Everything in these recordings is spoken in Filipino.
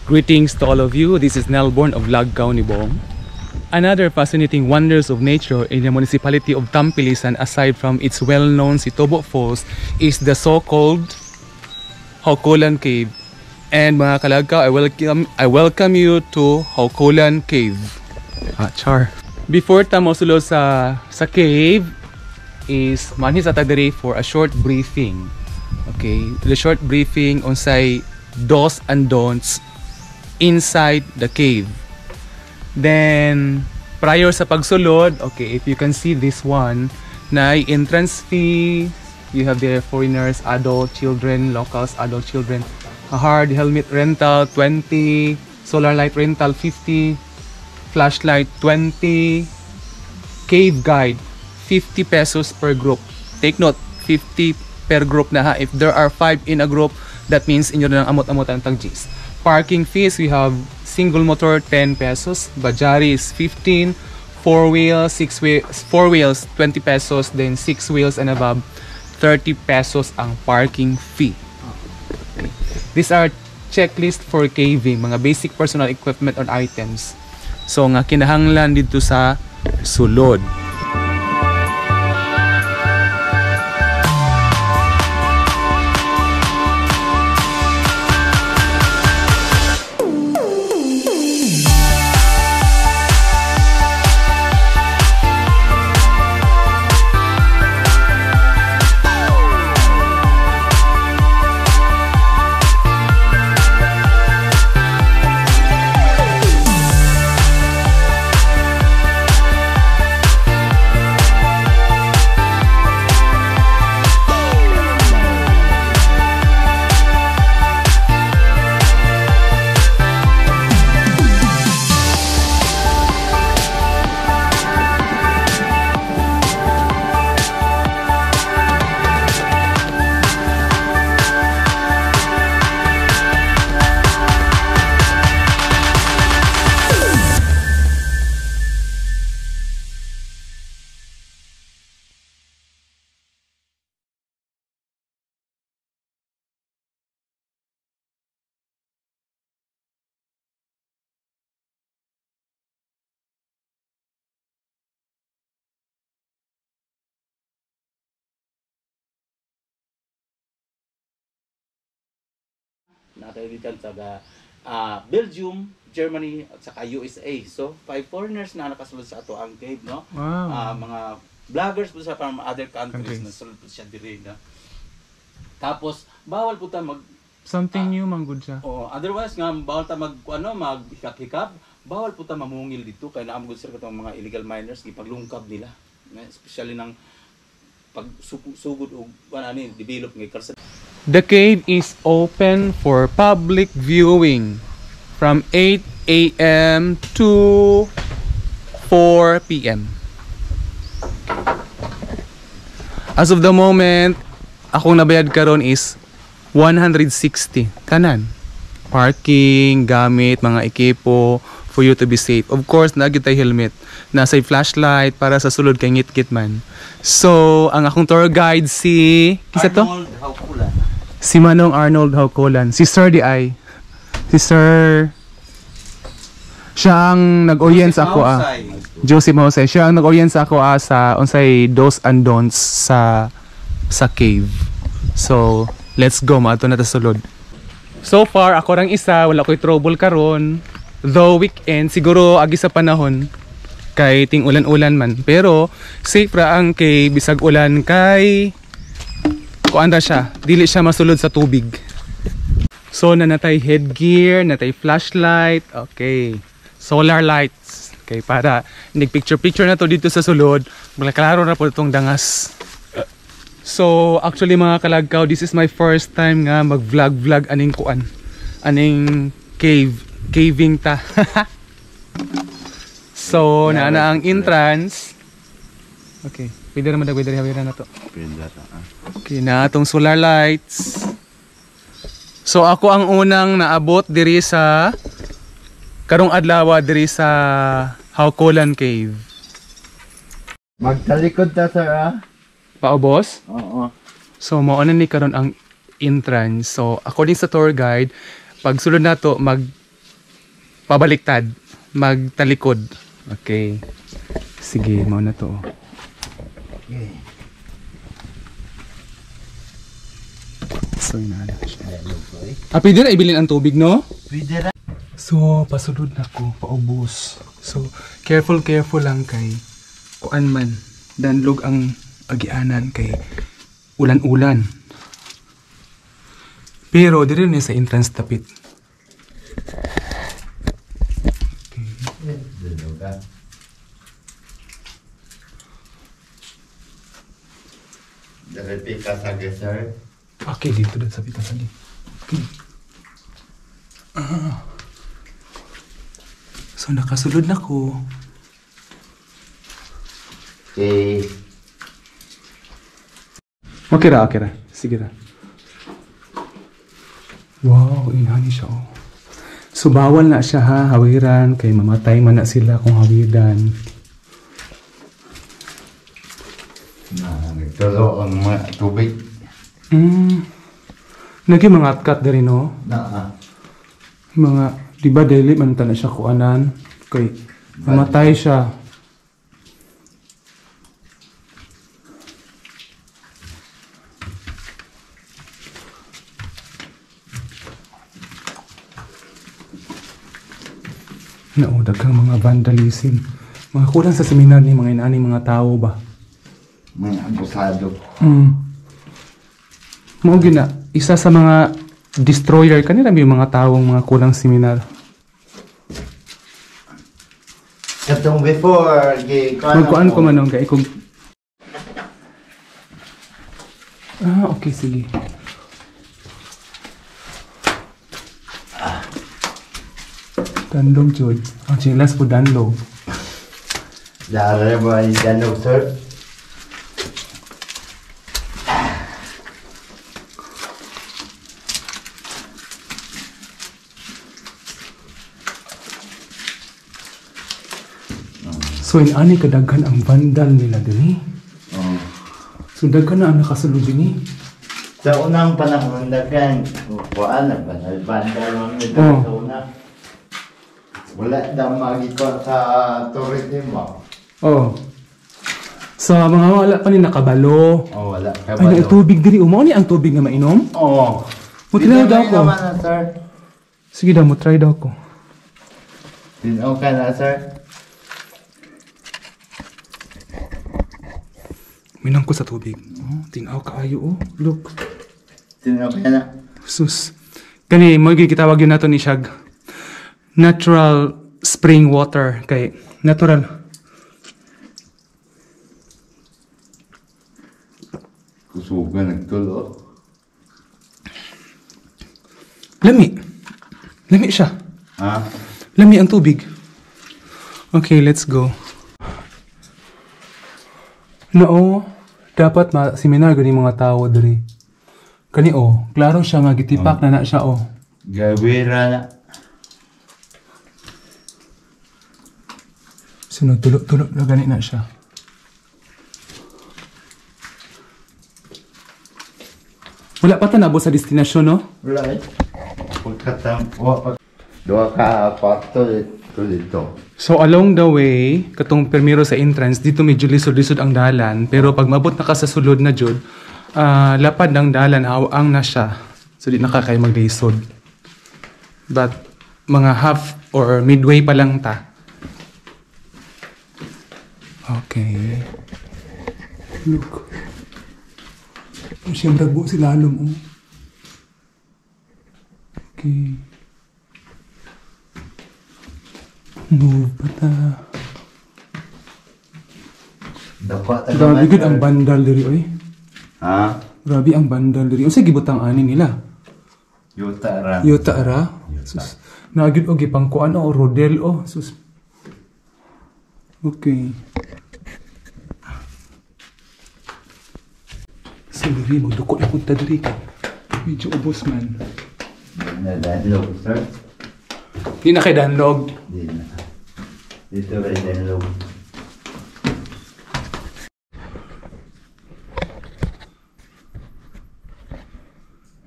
Greetings to all of you. This is Nelborn of Lagkaw Nibong. Another fascinating wonders of nature in the municipality of Tampilisan, aside from its well-known Sitobo Falls, is the so-called Haukolan Cave. And mga kalagkaw, I welcome you to Haukolan Cave. Char. Before ta mosulod sa cave is manhis atagdiri for a short briefing. Okay, the short briefing on say do's and don'ts inside the cave. Then prior sa pagsulod, okay, if you can see this one, na entrance fee, you have the foreigners, adult, children, locals, adult, children. A hard helmet rental 20, solar light rental 50, flashlight 20, cave guide 50 pesos per group. Take note, 50 per group na ha. If there are 5 in a group, that means inyo na ng amot-amot ang tag-Gs. Parking fees, we have single motor 10 pesos, Bajari is 15, 4 wheels, 4 wheels 20 pesos, then 6 wheels and above 30 pesos ang parking fee. Okay. These are checklist for caving, mga basic personal equipment or items. So nga kinahanglan dito sa sulod. Nakaibigan sa Belgium, Germany at saka USA. So 5 foreigners na nakasulod sa ato ang cave, no? Wow. Mga vloggers po sa from other countries na sulod po siya diri, no? Tapos bawal po ta mag Something new manggod siya. Otherwise nga bawal ta maghikap-hikap, bawal po ta mamungil dito kay naamgod sir katong mga illegal miners gipaglungkab nila, especially ng pagsugod og develop ng karsa. The cave is open for public viewing from 8 a.m. to 4 p.m. As of the moment, akong nabayad karon is 160 tanan. Parking, gamit, mga ekipo for you to be safe. Of course, nagitay helmet. Nasa flashlight para sa sulod kay ngit-ngit man. So, ang akong tour guide si Arnold Haukolan. Si Manong Arnold Haukolan. Si Sir D.I. Si Sir... Siya ang nag-orient sa ako Joseph Mahusay. Siya ang nag-orient sa ako sa unsay do's and don'ts sa cave. So, let's go. Maato na ta sulod. So far, ako rang isa. Wala ko'y trouble karon. Though weekend, siguro agi sa panahon. Kay ting ulan-ulan man. Pero, safe ra ang cave. Bisag ulan kay... Kuanda siya, dili siya masulod sa tubig. So nanatay headgear, natay flashlight, okay. Solar lights, okay, para nag-picture na to dito sa sulod. Klaro na po itong dangas. So actually mga kalagkaw, this is my first time nga mag-vlog aning kuan. Aning caving ta. So na ang entrance. Okay. Pwede naman na to. Okay, na itong solar lights. So ako ang unang naabot diri sa karong adlaw diri sa Haukolan Cave. Magtalikod ta sir Paubos? Oo. So mao na ni karon ang entrance. So according sa tour guide, pag sulod nato pabaliktad. Magtalikod. Okay. Sige, mo na to. Okay. So, inaala siya. Pwede na ibilin ang tubig, no? Pwede ra. So, pasulod na ko, paubos. So, careful lang kay kuan man. Danlog ang agianan kay ulan-ulan. Pero, dito na sa entrance tapit. Okay. Dari ka sa sir. Okay, dito sa pita lagi. Okay. So, nakasulod na ko. Okay. Okay ra. Sige ra. Wow, inani siya oh. So, bawal na siya ha, hawiran. Kay mamatay man na sila kung hawiran. Nagtulo ang mga tubig. Nagi mga atkat na rin no? Mga, di ba daily man na siya kuanan. Kay mamatay siya. Daghang mga vandalism. Mga kulang sa seminar ni mga inaani mga tao ba? Mga abusado. Mao gina isa sa mga destroyer kanila may mga tawong mga kulang seminar. Katong before Magkuan ko manong kay kung okay sige. Danlog jud. Ang chilas po danlog. Dara ba ni danlog sir? So inani kadaghan ang vandal nila dinhi. So daghan na ang nakasulod dinhi. Sa unang panahon daghan kuan na bandal man sa una. Wala daw magiko sa tourism mo. So mga wala pa ni nakabalo. Wala kabalo. Ay tubig diri umo ni ang tubig nga mainom? Mutry daw ko. Sige daw mo try daw ko. Tinaw ka na sir. Minang ko sa tubig. Tinaw kaayo Look. Tinaw ka na. Sus. Kani mo gitawag yun nato ni Shag. Natural spring water kay natural. Kusugan nagtulo. Lami siya. Lami ang tubig. Okay, let's go. Dapat seminar gani mga tao diri. Kani klaro siya nga gitipak na siya Gawira na. Sunod tulog na gani na siya. Wala pa tanabo sa destinasyon no? Wala Dua ka kwarto dito. So along the way, katong permiro sa entrance, dito medyo lisod-lisod ang dalan. Pero pag mabot na ka sa sulod na jud, lapad ng dalan, hawaang na siya. So di nakakay maglisod. But mga half or midway pa lang ta. Okay. Look. Siyempre buo si lalom Okay. Move pa ta. Grabe gud ang bandal diri oy. Grabe ang bandal diri. Unsa gibutang ani nila? Yuta ra. Sus. Nagid og gipangkuan rodel sus. Okay. So diri magdukot na punta diri. Medyo ubos man. Danlog sir. Di na kay danlog. Di na. Dito rin danlog.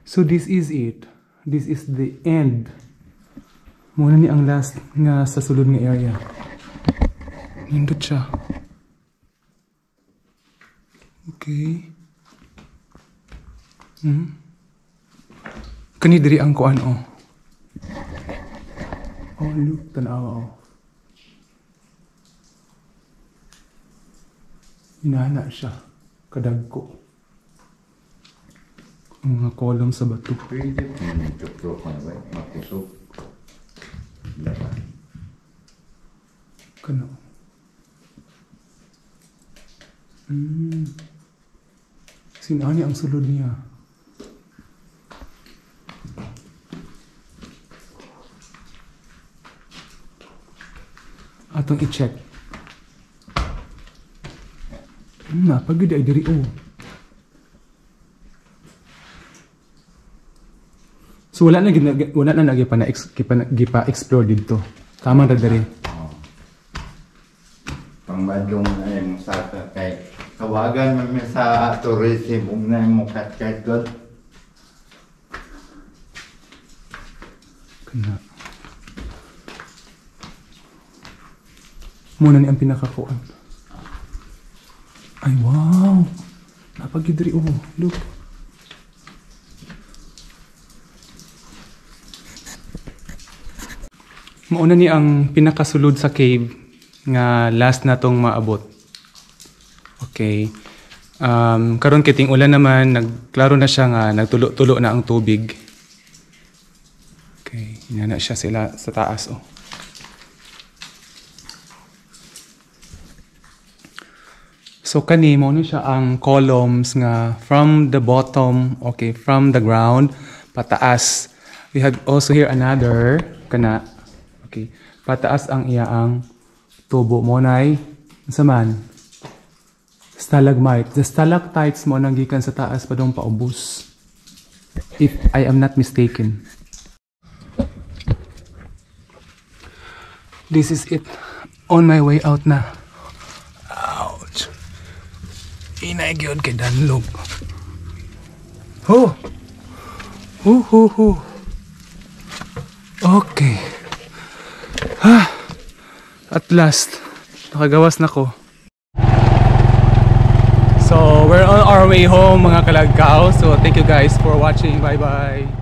So this is it. This is the end Muna ni ang last nga sa sulod nga area. Nindot siya. Okay. Kani diri ang kuan oh. Oh, look, tanawa oh. Inana siya. Kadagko. Ang mga kolom sa bato. Pwede kung nagtuklok na ba? Makusok. Kano. Sinani ang sulod niya. Atong i-check. Napagod ay diri oh. So wala na gipa-explore dito. Tama ra diri. Pangbadong na yung sa kay kawagan man sa tourism na yung kat-kat doon. Kana. Muna ni ang pinakakuan. Ay wow. Napagod diri oh. Look. Mauna ni ang pinakasulod sa cave nga last na tong maabot. Okay. Karon kiting ulan naman, nagklaro na siya nga nagtulo-tulo na ang tubig. Okay, ina na siya sila sa taas oh. So kani mo na siya ang columns nga from the bottom, okay, from the ground pataas. We have also here another kana. Okay. Pataas ang iyaang tubo mo nay sa man. Stalagmite. The stalactites mo nang gikan sa taas pa dong paubos. If I am not mistaken. This is it. On my way out na. Ouch. Inay gyud kay danlog. Ho. Ho. Okay. At last, nakagawas na ko. So, we're on our way home mga kalagkaw. So, thank you guys for watching. Bye-bye.